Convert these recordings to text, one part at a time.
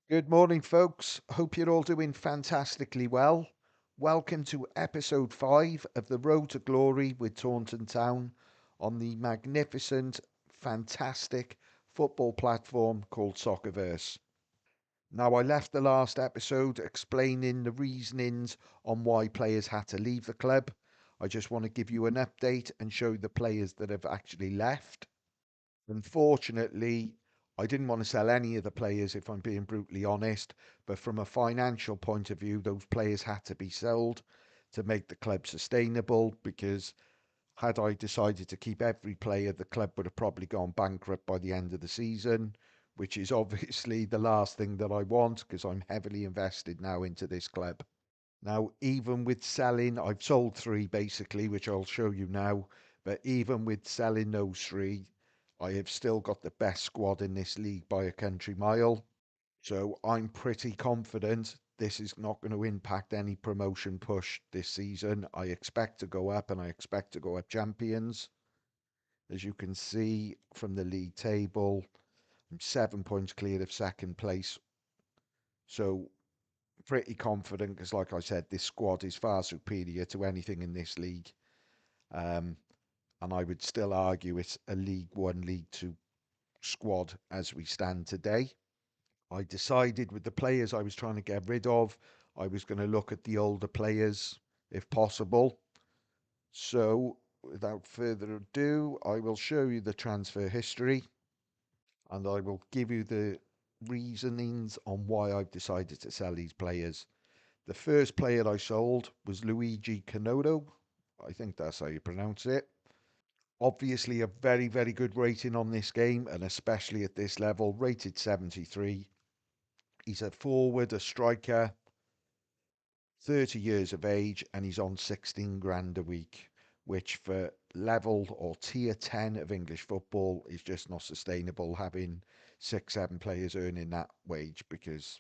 Good morning, folks. Hope you're all doing fantastically well. Welcome to episode 5 of The Road to Glory with Taunton Town on the magnificent, fantastic football platform called Soccerverse. Now, I left the last episode explaining the reasonings on why players had to leave the club. I just want to give you an update and show you the players that have actually left. Unfortunately, I didn't want to sell any of the players, if I'm being brutally honest, but from a financial point of view, those players had to be sold to make the club sustainable because had I decided to keep every player, the club would have probably gone bankrupt by the end of the season, which is obviously the last thing that I want because I'm heavily invested now into this club. Now, even with selling, I've sold three basically, which I'll show you now. But even with selling those three, I have still got the best squad in this league by a country mile. So I'm pretty confident this is not going to impact any promotion push this season. I expect to go up and I expect to go up champions. As you can see from the league table, I'm 7 points clear of second place. So pretty confident because, like I said, this squad is far superior to anything in this league. Um, and I would still argue it's a League One, League Two squad as we stand today. I decided with the players I was trying to get rid of, I was going to look at the older players if possible. So, without further ado, I will show you the transfer history and I will give you the reasonings on why I've decided to sell these players. The first player I sold was Luigi Canodo. I think that's how you pronounce it. Obviously, a very, very good rating on this game, and especially at this level, rated 73. He's a forward, a striker, 30 years of age, and he's on 16 grand a week, which for level or tier 10 of English football is just not sustainable having 6, 7 players earning that wage because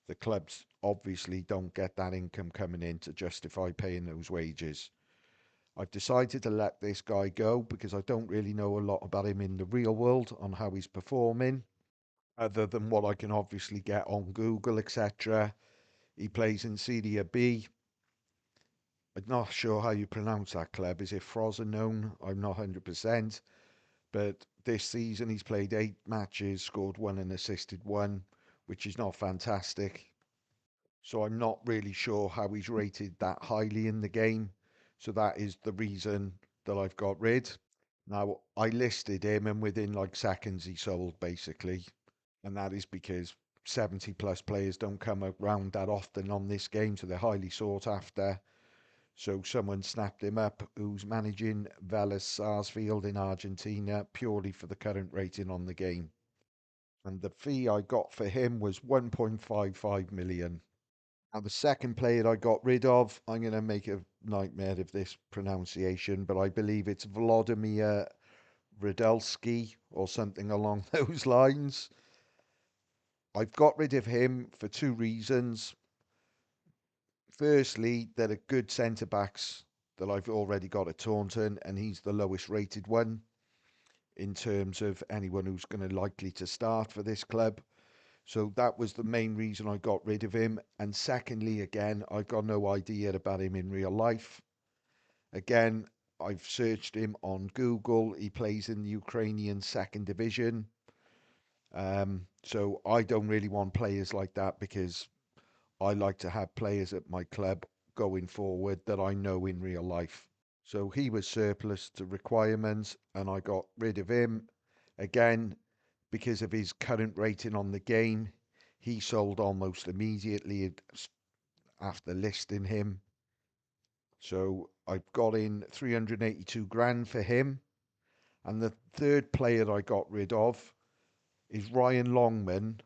the clubs obviously don't get that income coming in to justify paying those wages. I've decided to let this guy go because I don't really know a lot about him in the real world on how he's performing, other than what I can obviously get on Google, etc. He plays in Serie B. I'm not sure how you pronounce that club. Is it Frosinone? I'm not 100%. But this season he's played 8 matches, scored one and assisted one, which is not fantastic. So I'm not really sure how he's rated that highly in the game. So that is the reason that I've got rid. Now I listed him and within like seconds he sold basically. And that is because 70 plus players don't come around that often on this game, so they're highly sought after. So someone snapped him up who's managing Vélez Sarsfield in Argentina purely for the current rating on the game. And the fee I got for him was 1.55 million. Now, the second player I got rid of, I'm going to make a nightmare of this pronunciation, but I believe it's Vladimir Radelsky or something along those lines. I've got rid of him for two reasons. Firstly, there are good centre backs that I've already got at Taunton, and he's the lowest rated one in terms of anyone who's going to likely to start for this club. So that was the main reason I got rid of him. And secondly, again, I've got no idea about him in real life. Again, I've searched him on Google. He plays in the Ukrainian second division. So I don't really want players like that because I like to have players at my club going forward that I know in real life. So he was surplus to requirements and I got rid of him. Again, because of his current rating on the game, he sold almost immediately after listing him. So I've got in 382 grand for him. And the third player I got rid of is Ryan Longman.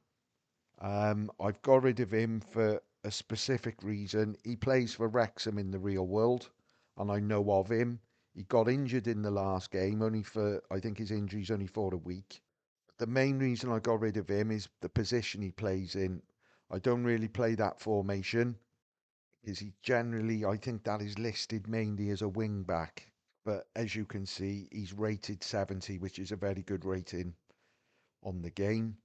I've got rid of him for a specific reason. He plays for Wrexham in the real world, and I know of him. He got injured in the last game, only for, I think his injury's only for a week. The main reason I got rid of him is the position he plays in. I don't really play that formation because he generally, I think that is listed mainly as a wing back. But as you can see, he's rated 70, which is a very good rating on the game.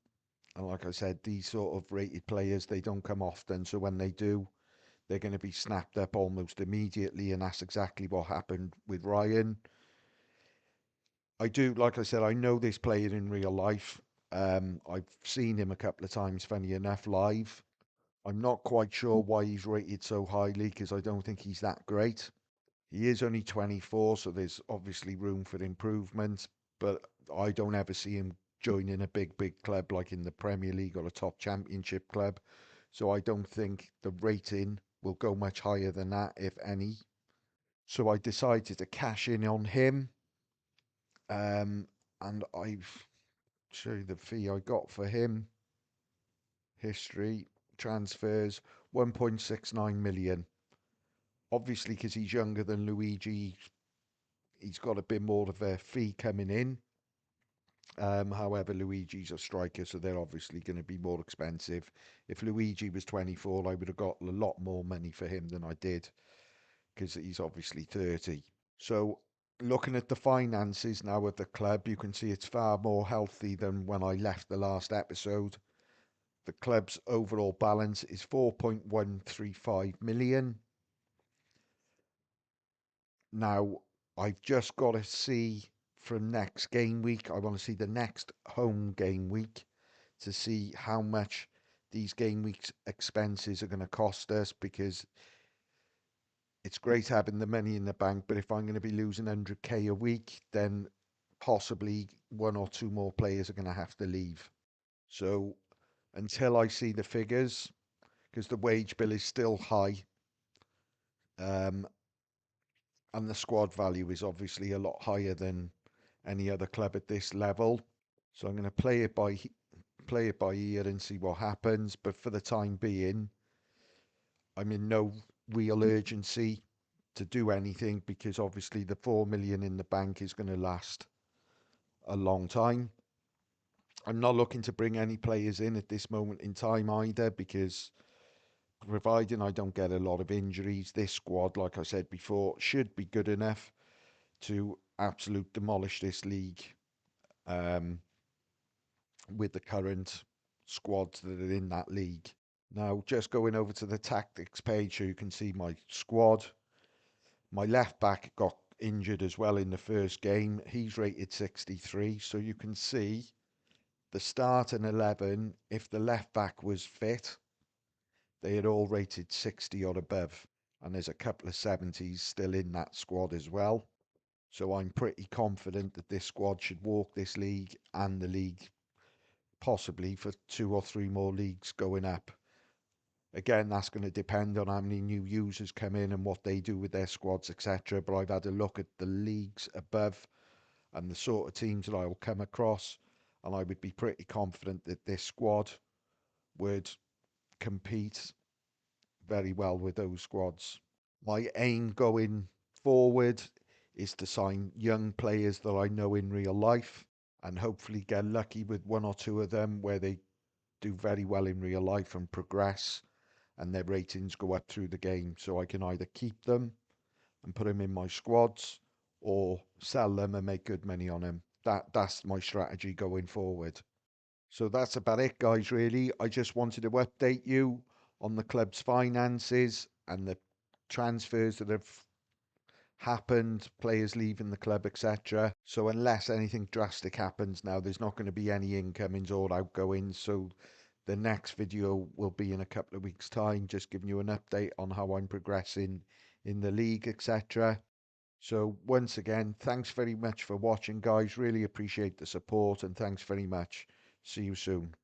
And like I said, these sort of rated players, they don't come often. So when they do, they're going to be snapped up almost immediately. And that's exactly what happened with Ryan. I do, like I said, I know this player in real life. I've seen him a couple of times, funny enough, live. I'm not quite sure why he's rated so highly because I don't think he's that great. He is only 24, so there's obviously room for improvement, but I don't ever see him joining a big club like in the Premier League or a top championship club. So I don't think the rating will go much higher than that, if any. So I decided to cash in on him. And I've show you the fee I got for him. History, transfers, 1.69 million. Obviously, because he's younger than Luigi, he's got a bit more of a fee coming in. However, Luigi's a striker, so they're obviously going to be more expensive. If Luigi was 24, I would have got a lot more money for him than I did, because he's obviously 30. So, looking at the finances now of the club, you can see it's far more healthy than when I left the last episode. The club's overall balance is 4.135 million. Now, I've just got to see from next game week. I want to see the next home game week to see how much these game weeks expenses are going to cost us, because it's great having the money in the bank, but if I'm going to be losing 100k a week, then possibly one or two more players are going to have to leave. So until I see the figures, because the wage bill is still high, um, and the squad value is obviously a lot higher than any other club at this level. So I'm going to play it by ear and see what happens. But for the time being, I'm in no real urgency to do anything, because obviously the 4 million in the bank is going to last a long time. I'm not looking to bring any players in at this moment in time either, because providing I don't get a lot of injuries, this squad, like I said before, should be good enough to absolute demolish this league, um, with the current squads that are in that league. Now, just going over to the tactics page so you can see my squad. My left back got injured as well in the first game. He's rated 63, so you can see the starting 11, if the left back was fit, they had all rated 60 or above. And there's a couple of 70s still in that squad as well. So I'm pretty confident that this squad should walk this league and the league possibly for 2 or 3 more leagues going up. Again, that's going to depend on how many new users come in and what they do with their squads, etc. But I've had a look at the leagues above and the sort of teams that I will come across, and I would be pretty confident that this squad would compete very well with those squads. My aim going forward is to sign young players that I know in real life, and hopefully get lucky with one or two of them where they do very well in real life and progress, and their ratings go up through the game, so I can either keep them and put them in my squads or sell them and make good money on them. That's my strategy going forward. So that's about it, guys, really. I just wanted to update you on the club's finances and the transfers that have happened, players leaving the club, etc. So unless anything drastic happens now, there's not going to be any incomings or outgoings. So the next video will be in a couple of weeks' time, just giving you an update on how I'm progressing in the league, etc. So once again, thanks very much for watching, guys. Really appreciate the support, and thanks very much. See you soon.